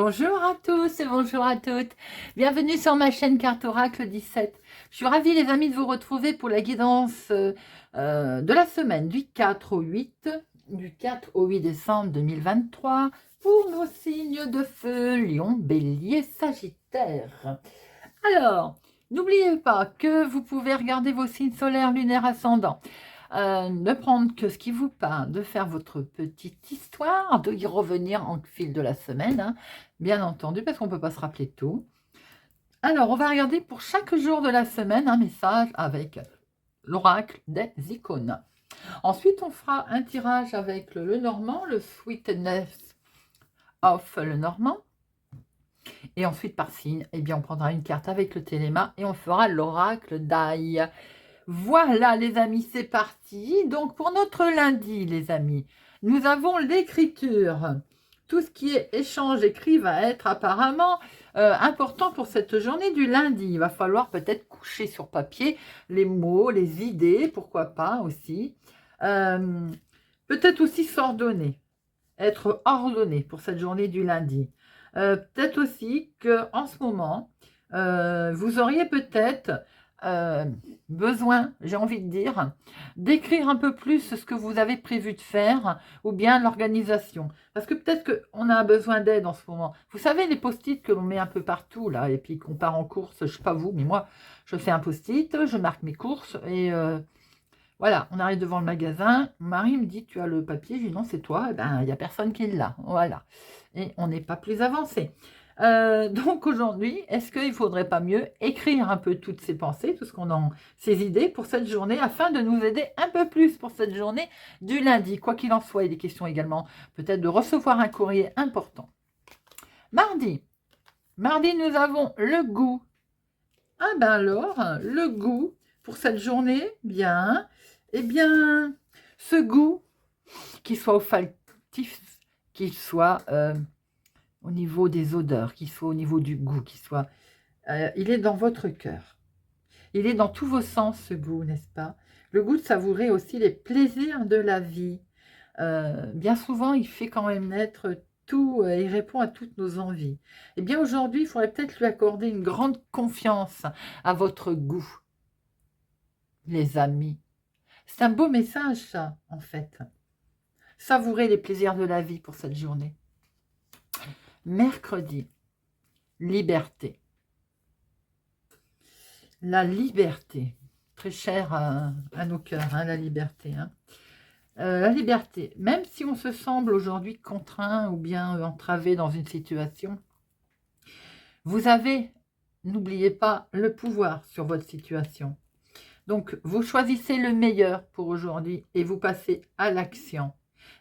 Bonjour à tous et bonjour à toutes. Bienvenue sur ma chaîne Carte Oracle 17. Je suis ravie les amis de vous retrouver pour la guidance de la semaine du 4 au 8, du 4 au 8 décembre 2023 pour nos signes de feu, Lion, Bélier, Sagittaire. Alors, n'oubliez pas que vous pouvez regarder vos signes solaires, lunaires, ascendants. Ne prendre que ce qui vous parle, de faire votre petite histoire, de y revenir en fil de la semaine, hein, bien entendu, parce qu'on ne peut pas se rappeler tout. Alors, on va regarder pour chaque jour de la semaine un message avec l'oracle des icônes. Ensuite, on fera un tirage avec le Normand, le Sweetness of le Normand. Et ensuite, par signe, eh bien, on prendra une carte avec le Téléma et on fera l'oracle d'Aïe. Voilà les amis, c'est parti. Donc pour notre lundi les amis, nous avons l'écriture. Tout ce qui est échange écrit va être apparemment important pour cette journée du lundi. Il va falloir peut-être coucher sur papier les mots, les idées, pourquoi pas aussi. Peut-être aussi s'ordonner, être ordonné pour cette journée du lundi. Peut-être aussi qu'en ce moment, vous auriez peut-être besoin, j'ai envie de dire, d'écrire un peu plus ce que vous avez prévu de faire ou bien l'organisation. Parce que peut-être qu'on a besoin d'aide en ce moment. Vous savez, les post-it que l'on met un peu partout, là, et puis qu'on part en course, je ne sais pas vous, mais moi, je fais un post-it, je marque mes courses, et voilà, on arrive devant le magasin, mon mari me dit, tu as le papier, je dis non, c'est toi, et ben, il n'y a personne qui l'a, voilà. Et on n'est pas plus avancé. Donc aujourd'hui, est-ce qu'il ne faudrait pas mieux écrire un peu toutes ces pensées, tout ce qu'on a, ces idées pour cette journée, afin de nous aider un peu plus pour cette journée du lundi. Quoi qu'il en soit, il y a des questions également, peut-être de recevoir un courrier important. Mardi, nous avons le goût. Ah ben alors, le goût pour cette journée, bien, eh bien, ce goût, qu'il soit olfactif, qu'il soit au niveau des odeurs, qu'il soit au niveau du goût, qu'il soit... il est dans votre cœur. Il est dans tous vos sens, ce goût, n'est-ce pas? Le goût de savourer aussi les plaisirs de la vie. Bien souvent, il fait quand même naître tout, il répond à toutes nos envies. Eh bien, aujourd'hui, il faudrait peut-être lui accorder une grande confiance à votre goût, les amis. C'est un beau message, ça, en fait. Savourer les plaisirs de la vie pour cette journée. Mercredi, liberté. La liberté, très chère à nos cœurs, hein, la liberté. Hein. La liberté, même si on se semble aujourd'hui contraint ou bien entravé dans une situation, vous avez, n'oubliez pas, le pouvoir sur votre situation. Donc, vous choisissez le meilleur pour aujourd'hui et vous passez à l'action.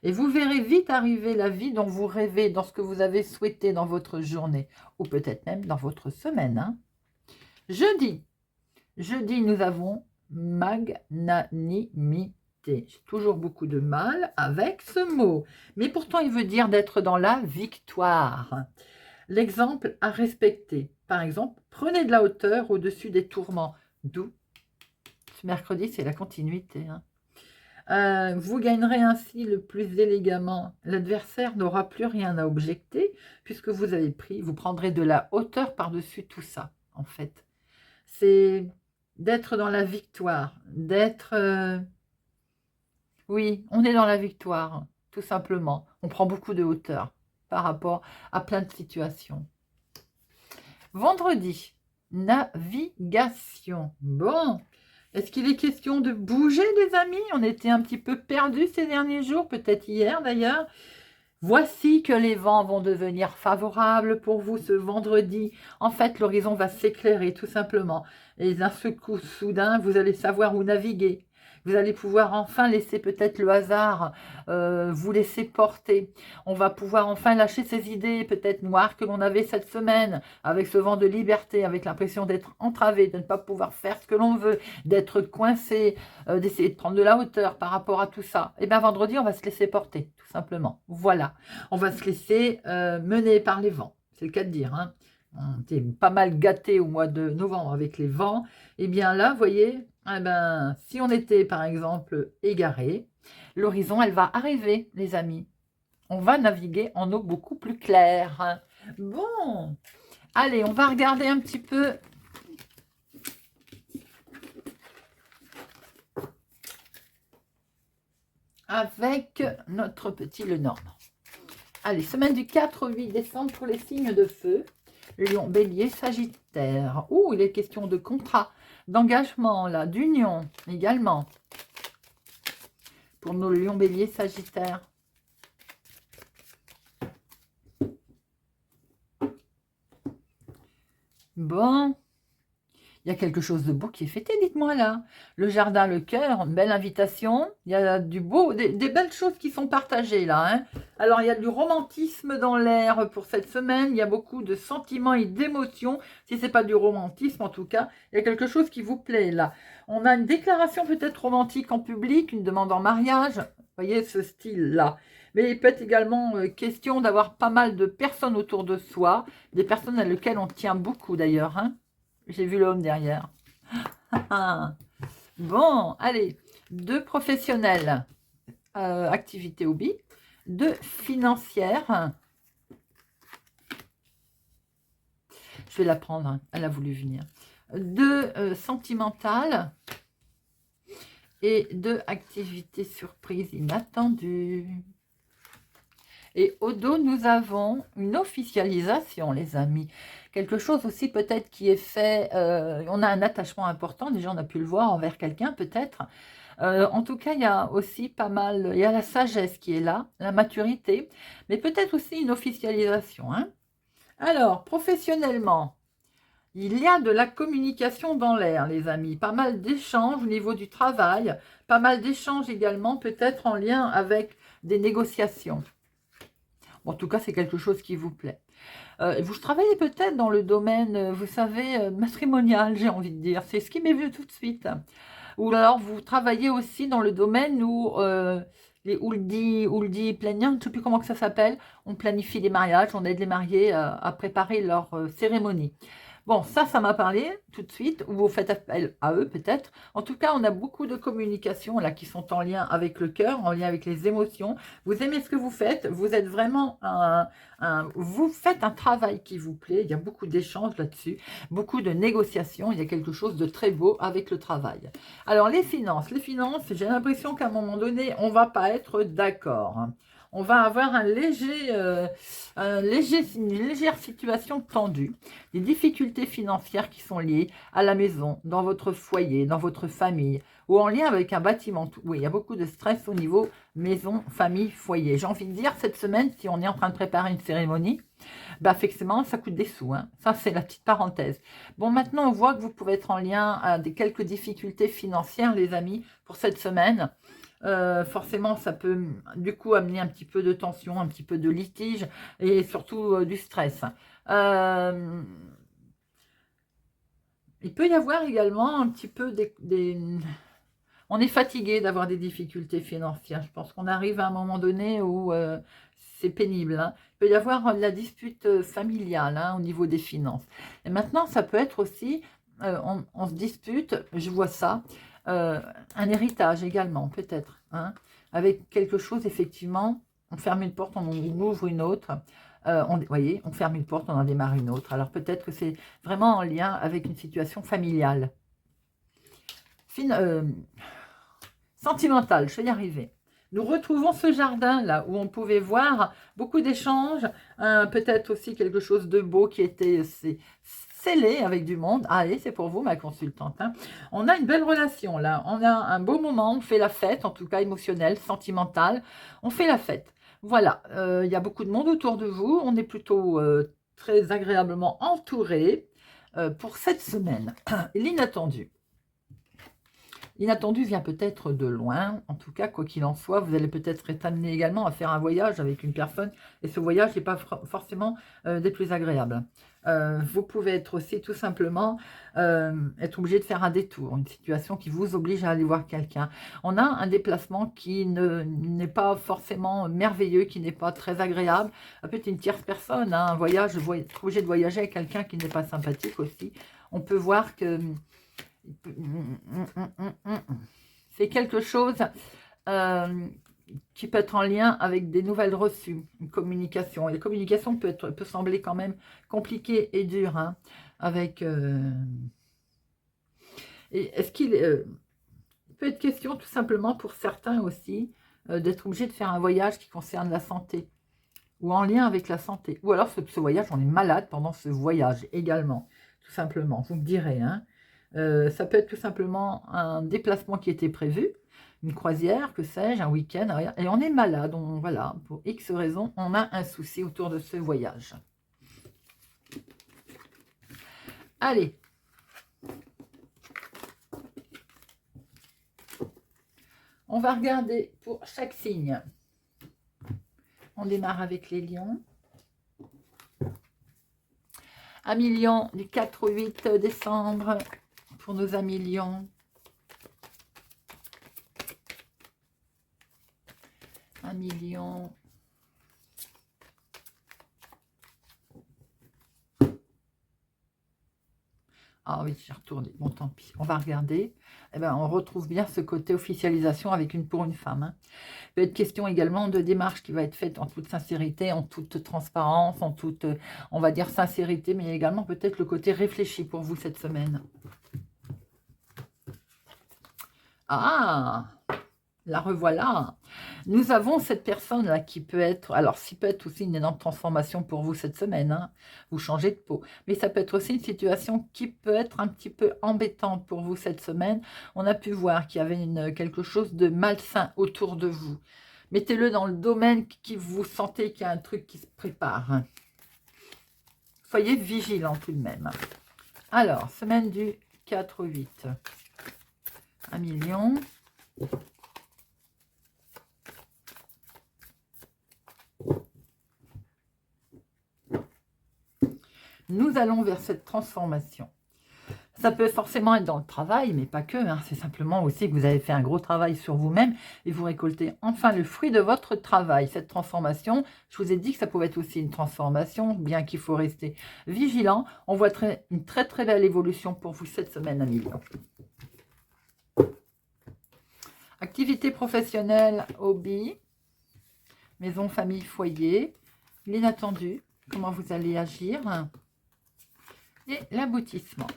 Et vous verrez vite arriver la vie dont vous rêvez, dans ce que vous avez souhaité dans votre journée, ou peut-être même dans votre semaine. Hein. Jeudi, nous avons magnanimité. J'ai toujours beaucoup de mal avec ce mot, mais pourtant il veut dire d'être dans la victoire. L'exemple à respecter. Par exemple, prenez de la hauteur au-dessus des tourments. D'où ce mercredi, c'est la continuité. Hein. Vous gagnerez ainsi le plus élégamment. L'adversaire n'aura plus rien à objecter puisque vous avez pris, vous prendrez de la hauteur par-dessus tout ça, en fait. C'est d'être dans la victoire, d'être... Oui, on est dans la victoire, tout simplement. On prend beaucoup de hauteur par rapport à plein de situations. Vendredi, navigation. Bon, est-ce qu'il est question de bouger, les amis? On était un petit peu perdus ces derniers jours, peut-être hier d'ailleurs. Voici que les vents vont devenir favorables pour vous ce vendredi. En fait, l'horizon va s'éclairer tout simplement. Et d'un coup soudain, vous allez savoir où naviguer. Vous allez pouvoir enfin laisser peut-être le hasard vous laisser porter. On va pouvoir enfin lâcher ces idées peut-être noires que l'on avait cette semaine, avec ce vent de liberté, avec l'impression d'être entravé, de ne pas pouvoir faire ce que l'on veut, d'être coincé, d'essayer de prendre de la hauteur par rapport à tout ça. Et bien vendredi, on va se laisser porter, tout simplement. Voilà, on va se laisser mener par les vents, c'est le cas de dire. Hein. On était pas mal gâté au mois de novembre avec les vents. Et bien là, vous voyez, eh ben, si on était par exemple égaré, l'horizon, elle va arriver, les amis. On va naviguer en eau beaucoup plus claire. Hein. Bon, allez, on va regarder un petit peu. Avec notre petit Lenormand. Allez, semaine du 4 au 8 décembre pour les signes de feu. Lion, Bélier, Sagittaire. Ouh, il est question de contrat, d'engagement, là, d'union également. Pour nos lions, Bélier, Sagittaire. Bon, il y a quelque chose de beau qui est fêté, dites-moi là. Le jardin, le cœur, une belle invitation. Il y a du beau, des belles choses qui sont partagées là. Hein. Alors, il y a du romantisme dans l'air pour cette semaine. Il y a beaucoup de sentiments et d'émotions. Si ce n'est pas du romantisme, en tout cas, il y a quelque chose qui vous plaît là. On a une déclaration peut-être romantique en public, une demande en mariage. Vous voyez ce style-là. Mais il peut être également question d'avoir pas mal de personnes autour de soi. Des personnes à lesquelles on tient beaucoup d'ailleurs. Hein. J'ai vu l'homme derrière. Bon, allez. 2 professionnels, activité hobby. 2 financières. Je vais la prendre, hein. Elle a voulu venir. 2 sentimentales. Et 2 activités surprises inattendues. Et au dos, nous avons une officialisation, les amis. Quelque chose aussi peut-être qui est fait, on a un attachement important, déjà on a pu le voir envers quelqu'un peut-être. En tout cas, il y a aussi pas mal, il y a la sagesse qui est là, la maturité, mais peut-être aussi une officialisation. Hein. Alors, professionnellement, il y a de la communication dans l'air, les amis. Pas mal d'échanges au niveau du travail, pas mal d'échanges également peut-être en lien avec des négociations. En tout cas, c'est quelque chose qui vous plaît. Vous travaillez peut-être dans le domaine, vous savez, matrimonial, j'ai envie de dire. C'est ce qui m'est venu tout de suite. Ou alors, vous travaillez aussi dans le domaine où les ouldi plaignants, je ne sais plus comment que ça s'appelle. On planifie des mariages, on aide les mariés à préparer leur cérémonie. Bon, ça m'a parlé tout de suite, ou vous faites appel à eux peut-être. En tout cas, on a beaucoup de communications là qui sont en lien avec le cœur, en lien avec les émotions. Vous aimez ce que vous faites, vous êtes vraiment vous faites un travail qui vous plaît. Il y a beaucoup d'échanges là-dessus, beaucoup de négociations. Il y a quelque chose de très beau avec le travail. Alors, les finances, j'ai l'impression qu'à un moment donné, on ne va pas être d'accord. On va avoir une légère situation tendue, des difficultés financières qui sont liées à la maison, dans votre foyer, dans votre famille, ou en lien avec un bâtiment. Oui, il y a beaucoup de stress au niveau maison, famille, foyer. J'ai envie de dire, cette semaine, si on est en train de préparer une cérémonie, bah effectivement, ça coûte des sous. Hein. Ça, c'est la petite parenthèse. Bon, maintenant, on voit que vous pouvez être en lien avec quelques difficultés financières, les amis, pour cette semaine. Forcément, ça peut du coup amener un petit peu de tension, un petit peu de litige et surtout du stress. Il peut y avoir également un petit peu on est fatigué d'avoir des difficultés financières. Je pense qu'on arrive à un moment donné où c'est pénible. Hein. Il peut y avoir la dispute familiale hein, au niveau des finances. Et maintenant, ça peut être aussi, on se dispute, je vois ça, un héritage également, peut-être. Hein, avec quelque chose, effectivement, on ferme une porte, on ouvre une autre. Vous voyez, on ferme une porte, on en démarre une autre. Alors peut-être que c'est vraiment en lien avec une situation familiale. Sentimentale, je vais y arriver. Nous retrouvons ce jardin là où on pouvait voir beaucoup d'échanges, peut-être aussi quelque chose de beau qui était scellé avec du monde. Allez, c'est pour vous ma consultante. Hein. On a une belle relation là, on a un beau moment, on fait la fête, en tout cas émotionnelle, sentimentale, on fait la fête. Voilà, il y a beaucoup de monde autour de vous, on est plutôt très agréablement entouré pour cette semaine. L'inattendu. L'inattendu vient peut-être de loin, en tout cas, quoi qu'il en soit, vous allez peut-être être amené également à faire un voyage avec une personne, et ce voyage n'est pas forcément des plus agréables. Vous pouvez être aussi tout simplement être obligé de faire un détour, une situation qui vous oblige à aller voir quelqu'un. On a un déplacement qui n'est pas forcément merveilleux, qui n'est pas très agréable. Peut-être une tierce personne, hein, un voyage, être obligé de voyager avec quelqu'un qui n'est pas sympathique aussi. On peut voir que c'est quelque chose qui peut être en lien avec des nouvelles reçues, une communication. Et la communication peut sembler quand même compliquée et dure, hein, avec... et est-ce qu'il peut être question tout simplement pour certains aussi d'être obligé de faire un voyage qui concerne la santé ou en lien avec la santé. Ou alors ce voyage, on est malade pendant ce voyage également, tout simplement. Vous me direz, hein. Ça peut être tout simplement un déplacement qui était prévu, une croisière, que sais-je, un week-end, et on est malade, voilà, pour X raisons, on a un souci autour de ce voyage. Allez. On va regarder pour chaque signe. On démarre avec les lions. Amis lions, du 4 au 8 décembre, pour nos amis lions. Amis lions. Ah oui, j'ai retourné. Bon, tant pis. On va regarder. Eh ben, on retrouve bien ce côté officialisation avec pour une femme. Hein. Il peut être question également de démarche qui va être faite en toute sincérité, en toute transparence, en toute, on va dire, sincérité, mais également peut-être le côté réfléchi pour vous cette semaine. Ah, la revoilà. Nous avons cette personne-là qui peut être, alors ça peut être aussi une énorme transformation pour vous cette semaine, hein, vous changez de peau, mais ça peut être aussi une situation qui peut être un petit peu embêtante pour vous cette semaine. On a pu voir qu'il y avait quelque chose de malsain autour de vous. Mettez-le dans le domaine qui vous sentez qu'il y a un truc qui se prépare. Hein. Soyez vigilants tout de même. Alors, semaine du 4 au 8. 1 million. Nous allons vers cette transformation. Ça peut forcément être dans le travail, mais pas que. Hein. C'est simplement aussi que vous avez fait un gros travail sur vous-même et vous récoltez enfin le fruit de votre travail. Cette transformation, je vous ai dit que ça pouvait être aussi une transformation, bien qu'il faut rester vigilant. On voit une très très belle évolution pour vous cette semaine, amis lions. Activité professionnelle, hobby, maison, famille, foyer, l'inattendu, comment vous allez agir et l'aboutissement.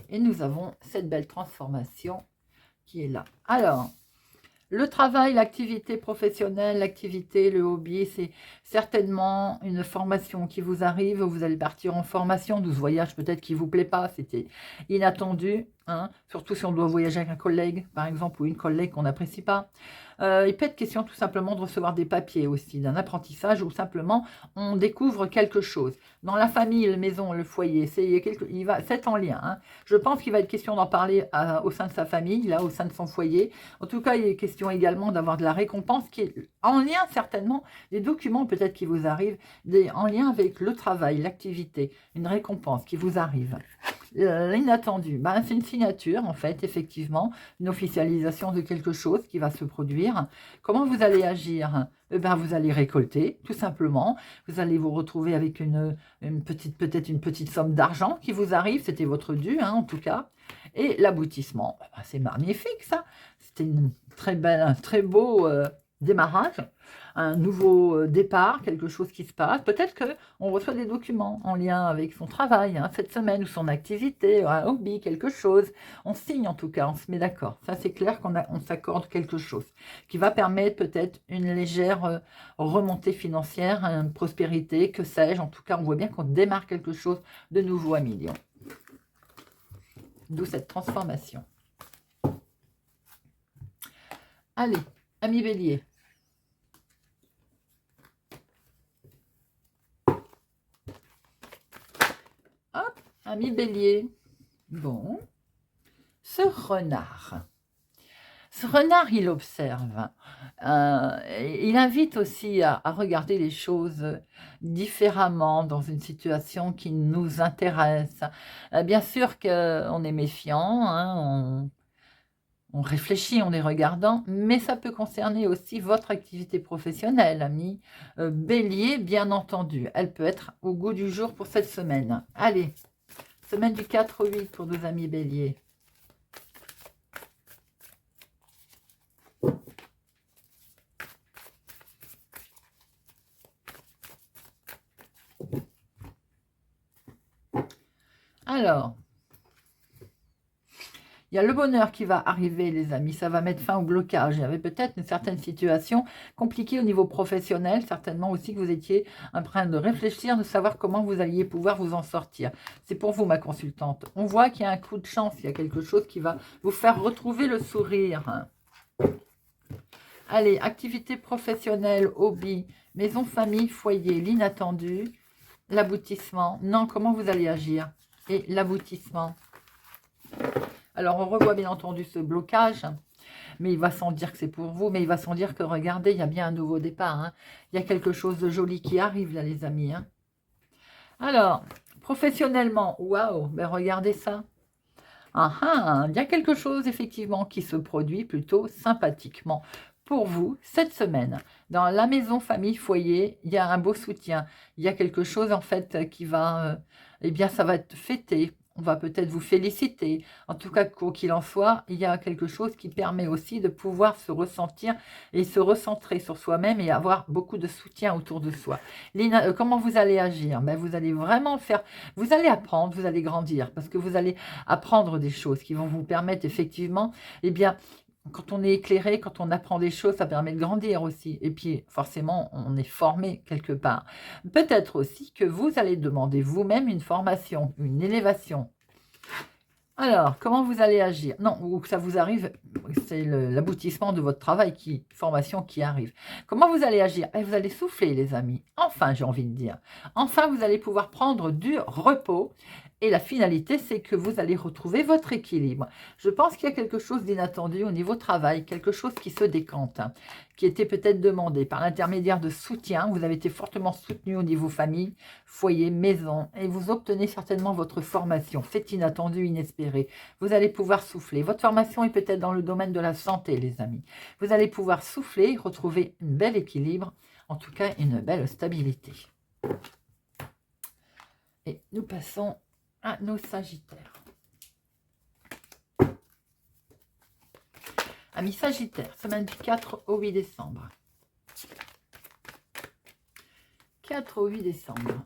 Et nous avons cette belle transformation qui est là. Alors, le travail, l'activité professionnelle, l'activité, le hobby, c'est certainement une formation qui vous arrive. Vous allez partir en formation, 12 voyages peut-être qui ne vous plaît pas, c'était inattendu. Hein, surtout si on doit voyager avec un collègue, par exemple, ou une collègue qu'on n'apprécie pas. Il peut être question tout simplement de recevoir des papiers aussi, d'un apprentissage, ou simplement on découvre quelque chose. Dans la famille, la maison, le foyer, c'est en lien. Hein. Je pense qu'il va être question d'en parler au sein de sa famille, là, au sein de son foyer. En tout cas, il est question également d'avoir de la récompense qui est en lien certainement, des documents peut-être qui vous arrivent, en lien avec le travail, l'activité, une récompense qui vous arrive. L'inattendu, c'est une signature en fait, effectivement, une officialisation de quelque chose qui va se produire. Comment vous allez agir? Vous allez récolter, tout simplement. Vous allez vous retrouver avec peut-être une petite somme d'argent qui vous arrive, c'était votre dû, hein, en tout cas. Et l'aboutissement, c'est magnifique ça. C'était un très beau démarrage, un nouveau départ, quelque chose qui se passe. Peut-être qu'on reçoit des documents en lien avec son travail, hein, cette semaine, ou son activité, un hobby, quelque chose. On signe en tout cas, on se met d'accord. Ça, c'est clair qu'on s'accorde quelque chose qui va permettre peut-être une légère remontée financière, une prospérité, que sais-je. En tout cas, on voit bien qu'on démarre quelque chose de nouveau à millions. D'où cette transformation. Allez, amis bélier. Hop, ami bélier. Bon. Ce renard. Ce renard, il observe. Il invite aussi à regarder les choses différemment dans une situation qui nous intéresse. Bien sûr qu'on est méfiant, hein, on réfléchit en les regardant, mais ça peut concerner aussi votre activité professionnelle, ami bélier, bien entendu. Elle peut être au goût du jour pour cette semaine. Allez, semaine du 4 au 8 pour nos amis béliers. Alors, il y a le bonheur qui va arriver, les amis. Ça va mettre fin au blocage. Il y avait peut-être une certaine situation compliquée au niveau professionnel. Certainement aussi que vous étiez en train de réfléchir, de savoir comment vous alliez pouvoir vous en sortir. C'est pour vous, ma consultante. On voit qu'il y a un coup de chance. Il y a quelque chose qui va vous faire retrouver le sourire. Allez, activité professionnelle, hobby, maison, famille, foyer, l'inattendu, l'aboutissement. Non, comment vous allez agir? Et l'aboutissement. Alors, on revoit bien entendu ce blocage, mais il va sans dire que c'est pour vous, mais il va sans dire que, regardez, il y a bien un nouveau départ. Hein. Il y a quelque chose de joli qui arrive, là, les amis. Hein. Alors, professionnellement, waouh, ben regardez ça. Ah, ah, il y a quelque chose, effectivement, qui se produit plutôt sympathiquement pour vous cette semaine. Dans la maison, famille, foyer, il y a un beau soutien. Il y a quelque chose, en fait, qui va... eh bien, ça va être fêté. On va peut-être vous féliciter. En tout cas, quoi qu'il en soit, il y a quelque chose qui permet aussi de pouvoir se ressentir et se recentrer sur soi-même et avoir beaucoup de soutien autour de soi. Lina, comment vous allez agir? Ben, vous allez vraiment faire... Vous allez apprendre, vous allez grandir parce que vous allez apprendre des choses qui vont vous permettre effectivement, eh bien, quand on est éclairé, quand on apprend des choses, ça permet de grandir aussi. Et puis, forcément, on est formé quelque part. Peut-être aussi que vous allez demander vous-même une formation, une élévation. Alors, comment vous allez agir? Non, ou que ça vous arrive, c'est l'aboutissement de votre travail, formation qui arrive. Comment vous allez agir? Vous allez souffler, les amis. Enfin, j'ai envie de dire. Enfin, vous allez pouvoir prendre du repos. Et la finalité, c'est que vous allez retrouver votre équilibre. Je pense qu'il y a quelque chose d'inattendu au niveau travail, quelque chose qui se décante, hein, qui était peut-être demandé par l'intermédiaire de soutien. Vous avez été fortement soutenu au niveau famille, foyer, maison, et vous obtenez certainement votre formation. C'est inattendu, inespéré. Vous allez pouvoir souffler. Votre formation est peut-être dans le domaine de la santé, les amis. Vous allez pouvoir souffler, retrouver un bel équilibre, en tout cas une belle stabilité. Et nous passons à nos Sagittaires. Amis Sagittaires, semaine du 4 au 8 décembre. 4 au 8 décembre.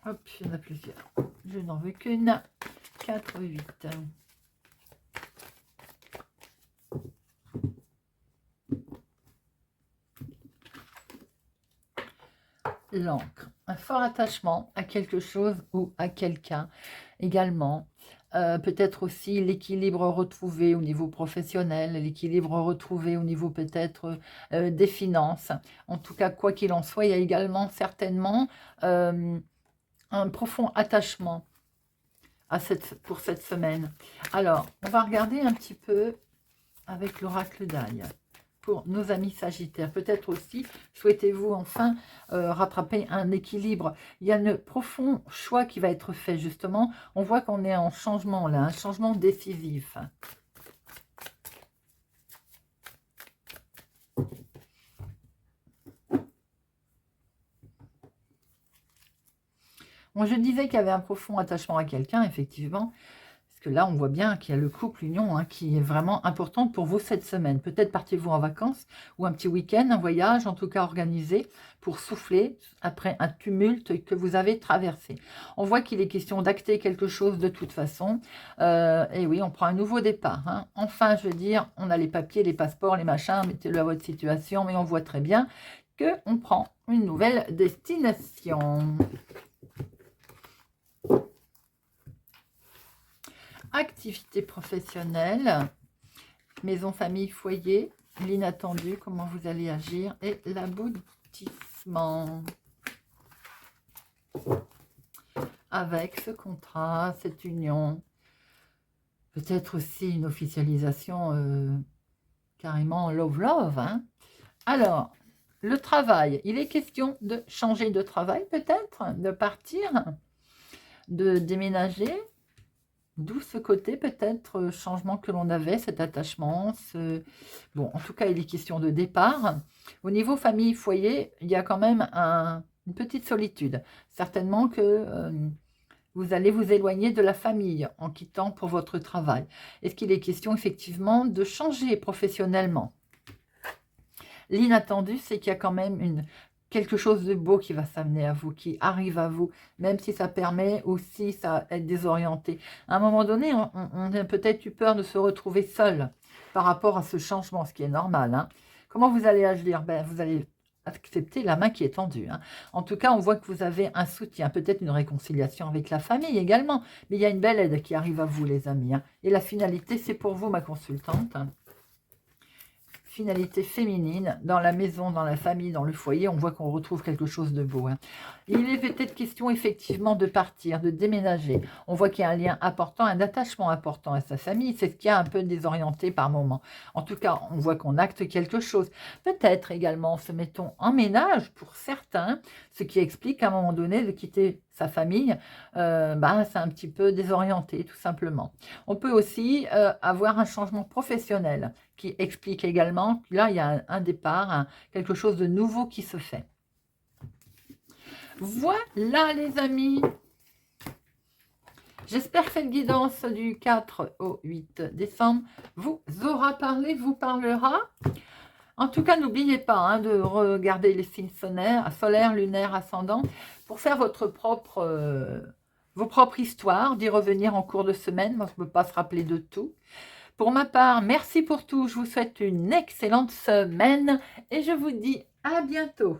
Hop, il y en a plusieurs. Je n'en veux qu'une. 4 au 8. L'encre, un fort attachement à quelque chose ou à quelqu'un également. Peut-être aussi l'équilibre retrouvé au niveau professionnel, l'équilibre retrouvé au niveau peut-être des finances. En tout cas, quoi qu'il en soit, il y a également certainement un profond attachement pour cette semaine. Alors, on va regarder un petit peu avec l'oracle d'Aille. Pour nos amis Sagittaires. Peut-être aussi, souhaitez-vous enfin rattraper un équilibre. Il y a un profond choix qui va être fait, justement. On voit qu'on est en changement, là, un changement décisif. Bon, je disais qu'il y avait un profond attachement à quelqu'un, effectivement. Parce que là, on voit bien qu'il y a le couple, l'union, hein, qui est vraiment importante pour vous cette semaine. Peut-être partez-vous en vacances ou un petit week-end, un voyage, en tout cas organisé, pour souffler après un tumulte que vous avez traversé. On voit qu'il est question d'acter quelque chose de toute façon. Et oui, on prend un nouveau départ. Hein. Enfin, je veux dire, on a les papiers, les passeports, les machins, mettez-le à votre situation, mais on voit très bien qu'on prend une nouvelle destination. Activité professionnelle, maison, famille, foyer, l'inattendu, comment vous allez agir et l'aboutissement. Avec ce contrat, cette union, peut-être aussi une officialisation carrément love, hein. Alors, le travail, il est question de changer de travail peut-être, de partir, de déménager. D'où ce côté peut-être changement que l'on avait, cet attachement. Bon, en tout cas, il est question de départ. Au niveau famille, foyer, il y a quand même une petite solitude. Certainement que vous allez vous éloigner de la famille en quittant pour votre travail. Est-ce qu'il est question effectivement de changer professionnellement? L'inattendu, c'est qu'il y a quand même quelque chose de beau qui va s'amener à vous, qui arrive à vous, même si ça permet aussi ça être désorienté. À un moment donné, on a peut-être eu peur de se retrouver seul par rapport à ce changement, ce qui est normal, hein. Comment vous allez agir? Ben, vous allez accepter la main qui est tendue, hein. En tout cas, on voit que vous avez un soutien, peut-être une réconciliation avec la famille également, mais il y a une belle aide qui arrive à vous, les amis, hein. Et la finalité, c'est pour vous, ma consultante, hein. Finalité féminine, dans la maison, dans la famille, dans le foyer, on voit qu'on retrouve quelque chose de beau, hein. Il est peut-être question effectivement de partir, de déménager. On voit qu'il y a un lien important, un attachement important à sa famille. C'est ce qui a un peu désorienté par moment. En tout cas, on voit qu'on acte quelque chose. Peut-être également se mettons en ménage pour certains, ce qui explique à un moment donné de quitter sa famille, c'est un petit peu désorienté tout simplement. On peut aussi avoir un changement professionnel qui explique également que là, il y a un départ, quelque chose de nouveau qui se fait. Voilà les amis. J'espère que cette guidance du 4 au 8 décembre vous aura parlé, vous parlera. En tout cas, n'oubliez pas hein, de regarder les signes solaires, lunaires, ascendants, pour faire vos propres histoires, d'y revenir en cours de semaine. Moi, je ne peux pas se rappeler de tout. Pour ma part, merci pour tout. Je vous souhaite une excellente semaine et je vous dis à bientôt.